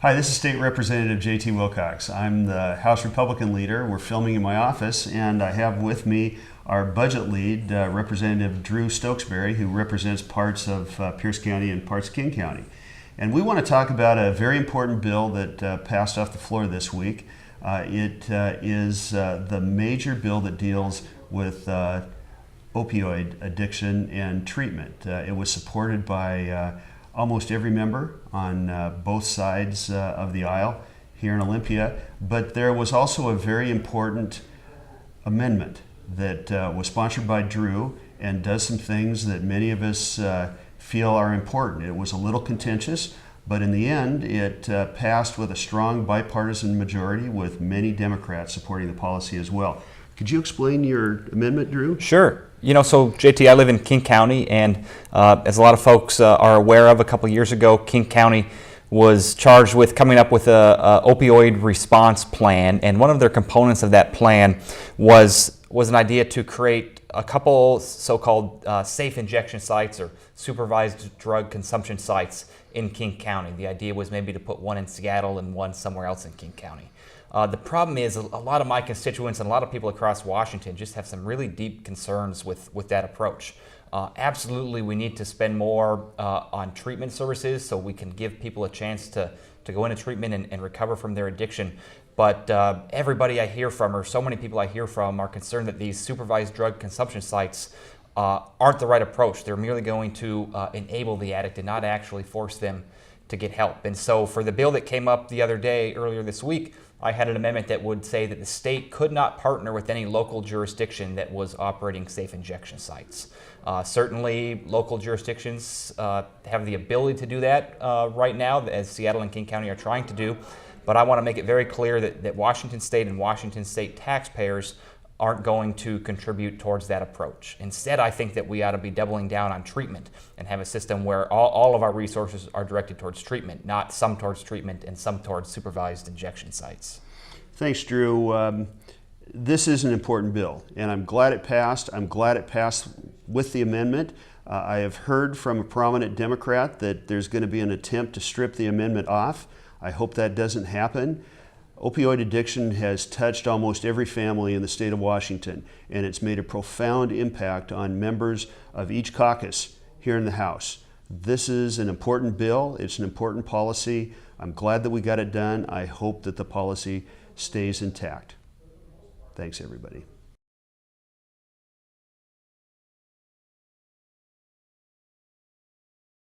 Hi, this is State Representative J.T. Wilcox. I'm the House Republican leader. We're filming in my office, and I have with me our budget lead, Representative Drew Stokesbary, who represents parts of Pierce County and parts of King County. And we want to talk about a very important bill that passed off the floor this week. It is the major bill that deals with opioid addiction and treatment. It was supported by almost every member on both sides of the aisle here in Olympia, but there was also a very important amendment that was sponsored by Drew and does some things that many of us feel are important. It was a little contentious, but in the end it passed with a strong bipartisan majority with many Democrats supporting the policy as well. Could you explain your amendment, Drew? Sure. So JT, I live in King County, and as a lot of folks are aware of, a couple years ago, King County was charged with coming up with a opioid response plan, and one of their components of that plan was an idea to create a couple so-called safe injection sites or supervised drug consumption sites in King County. The idea was maybe to put one in Seattle and one somewhere else in King County. The problem is a lot of my constituents and a lot of people across Washington just have some really deep concerns with that approach. Absolutely, we need to spend more on treatment services so we can give people a chance to go into treatment and recover from their addiction. But everybody I hear from, or so many people I hear from, are concerned that these supervised drug consumption sites aren't the right approach. They're merely going to enable the addict and not actually force them to get help. And so for the bill that came up the other day, earlier this week, I had an amendment that would say that the state could not partner with any local jurisdiction that was operating safe injection sites. Certainly, local jurisdictions have the ability to do that right now, as Seattle and King County are trying to do. But I want to make it very clear that Washington State and Washington State taxpayers aren't going to contribute towards that approach. Instead, I think that we ought to be doubling down on treatment and have a system where all of our resources are directed towards treatment, not some towards treatment and some towards supervised injection sites. Thanks, Drew. This is an important bill, and I'm glad it passed. I'm glad it passed with the amendment. I have heard from a prominent Democrat that there's going to be an attempt to strip the amendment off. I hope that doesn't happen. Opioid addiction has touched almost every family in the state of Washington, and it's made a profound impact on members of each caucus here in the House. This is an important bill. It's an important policy. I'm glad that we got it done. I hope that the policy stays intact. Thanks, everybody.